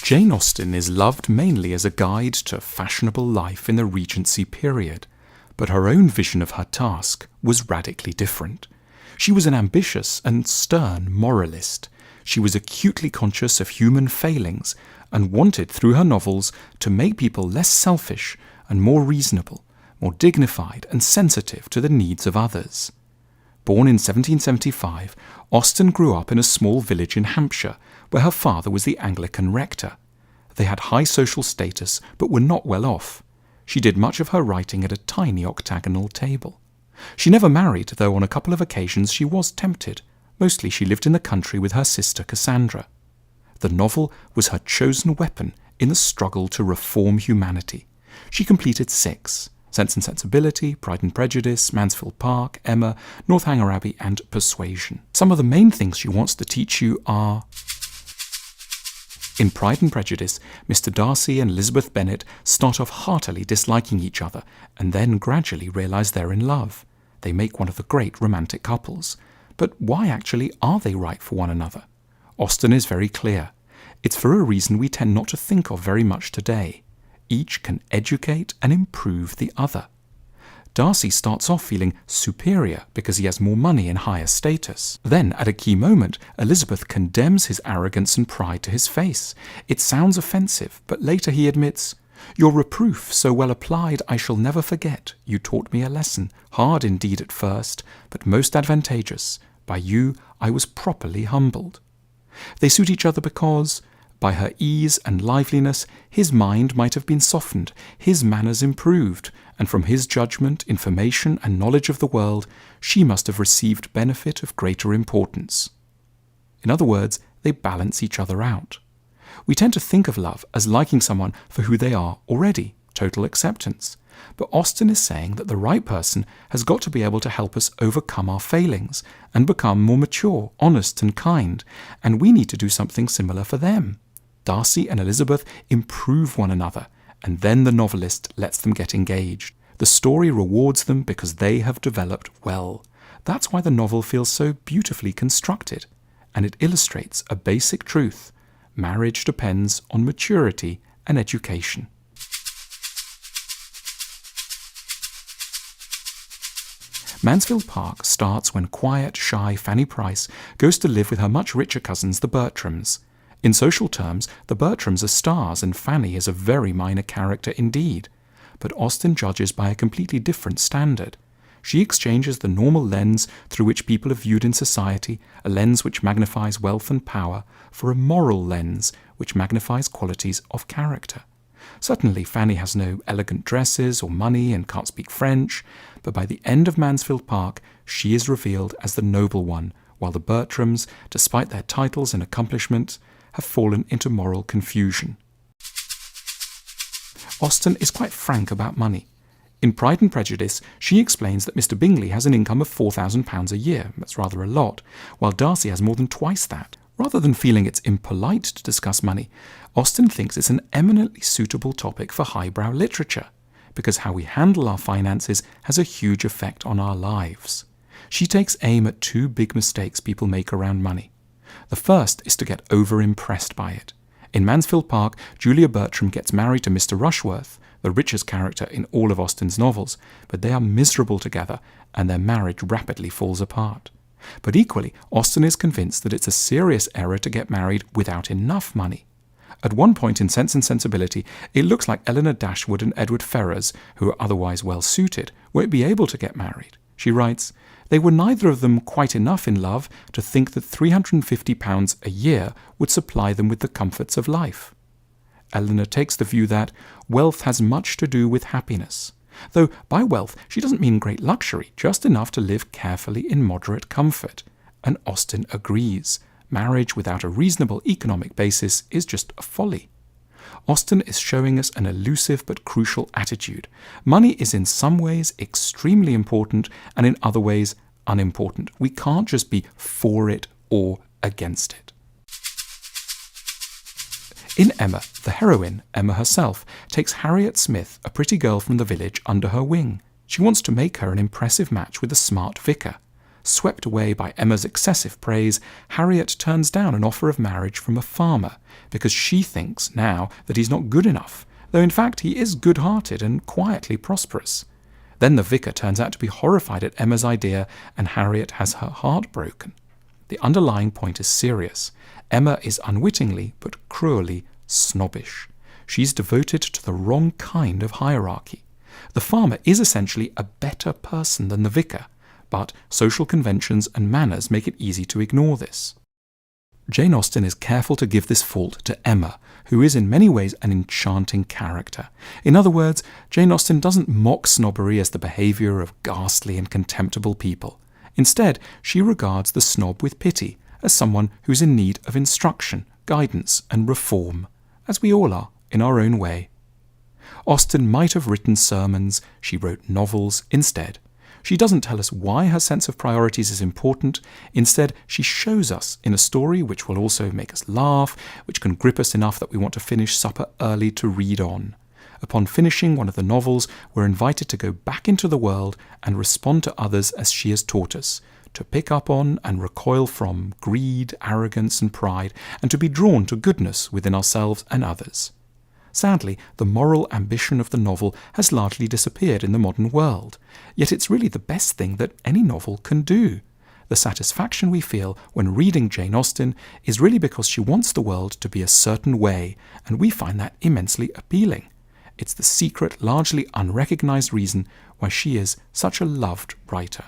Jane Austen is loved mainly as a guide to fashionable life in the Regency period, but her own vision of her task was radically different. She was an ambitious and stern moralist. She was acutely conscious of human failings and wanted through her novels to make people less selfish and more reasonable, more dignified and sensitive to the needs of others. Born in 1775, Austen grew up in a small village in Hampshire, where her father was the Anglican rector. They had high social status, but were not well off. She did much of her writing at a tiny octagonal table. She never married, though on a couple of occasions she was tempted. Mostly she lived in the country with her sister Cassandra. The novel was her chosen weapon in the struggle to reform humanity. She completed 6: Sense and Sensibility, Pride and Prejudice, Mansfield Park, Emma, Northanger Abbey, and Persuasion. Some of the main things she wants to teach you are: in Pride and Prejudice, Mr. Darcy and Elizabeth Bennet start off heartily disliking each other and then gradually realise they're in love. They make one of the great romantic couples. But why actually are they right for one another? Austen is very clear. It's for a reason we tend not to think of very much today. Each can educate and improve the other. Darcy starts off feeling superior because he has more money and higher status. Then, at a key moment, Elizabeth condemns his arrogance and pride to his face. It sounds offensive, but later he admits, "Your reproof, so well applied, I shall never forget. You taught me a lesson, hard indeed at first, but most advantageous. By you I was properly humbled." They suit each other because, by her ease and liveliness, his mind might have been softened, his manners improved, and from his judgment, information, and knowledge of the world, she must have received benefit of greater importance. In other words, they balance each other out. We tend to think of love as liking someone for who they are already, total acceptance. But Austen is saying that the right person has got to be able to help us overcome our failings and become more mature, honest, and kind, and we need to do something similar for them. Darcy and Elizabeth improve one another, and then the novelist lets them get engaged. The story rewards them because they have developed well. That's why the novel feels so beautifully constructed, and it illustrates a basic truth. Marriage depends on maturity and education. Mansfield Park starts when quiet, shy Fanny Price goes to live with her much richer cousins, the Bertrams. In social terms, the Bertrams are stars and Fanny is a very minor character indeed. But Austen judges by a completely different standard. She exchanges the normal lens through which people are viewed in society, a lens which magnifies wealth and power, for a moral lens which magnifies qualities of character. Certainly Fanny has no elegant dresses or money and can't speak French, but by the end of Mansfield Park she is revealed as the noble one, while the Bertrams, despite their titles and accomplishments, have fallen into moral confusion. Austen is quite frank about money. In Pride and Prejudice, she explains that Mr. Bingley has an income of £4,000 a year. That's rather a lot, while Darcy has more than twice that. Rather than feeling it's impolite to discuss money, Austen thinks it's an eminently suitable topic for highbrow literature, because how we handle our finances has a huge effect on our lives. She takes aim at 2 big mistakes people make around money. The first is to get over-impressed by it. In Mansfield Park, Julia Bertram gets married to Mr. Rushworth, the richest character in all of Austen's novels, but they are miserable together and their marriage rapidly falls apart. But equally, Austen is convinced that it's a serious error to get married without enough money. At one point in Sense and Sensibility, it looks like Eleanor Dashwood and Edward Ferrars, who are otherwise well-suited, won't be able to get married. She writes, "They were neither of them quite enough in love to think that £350 a year would supply them with the comforts of life." Eleanor takes the view that wealth has much to do with happiness, though by wealth she doesn't mean great luxury, just enough to live carefully in moderate comfort. And Austen agrees. Marriage without a reasonable economic basis is just a folly. Austen is showing us an elusive but crucial attitude. Money is in some ways extremely important and in other ways unimportant. We can't just be for it or against it. In Emma, the heroine, Emma herself, takes Harriet Smith, a pretty girl from the village, under her wing. She wants to make her an impressive match with a smart vicar. Swept away by Emma's excessive praise, Harriet turns down an offer of marriage from a farmer because she thinks now that he's not good enough, though in fact he is good-hearted and quietly prosperous. Then the vicar turns out to be horrified at Emma's idea, and Harriet has her heart broken. The underlying point is serious. Emma is unwittingly but cruelly snobbish. She's devoted to the wrong kind of hierarchy. The farmer is essentially a better person than the vicar, but social conventions and manners make it easy to ignore this. Jane Austen is careful to give this fault to Emma, who is in many ways an enchanting character. In other words, Jane Austen doesn't mock snobbery as the behaviour of ghastly and contemptible people. Instead, she regards the snob with pity, as someone who's in need of instruction, guidance and reform, as we all are in our own way. Austen might have written sermons, she wrote novels instead. She doesn't tell us why her sense of priorities is important. Instead, she shows us in a story which will also make us laugh, which can grip us enough that we want to finish supper early to read on. Upon finishing one of the novels, we're invited to go back into the world and respond to others as she has taught us, to pick up on and recoil from greed, arrogance and pride, and to be drawn to goodness within ourselves and others. Sadly, the moral ambition of the novel has largely disappeared in the modern world, yet it's really the best thing that any novel can do. The satisfaction we feel when reading Jane Austen is really because she wants the world to be a certain way, and we find that immensely appealing. It's the secret, largely unrecognised reason why she is such a loved writer.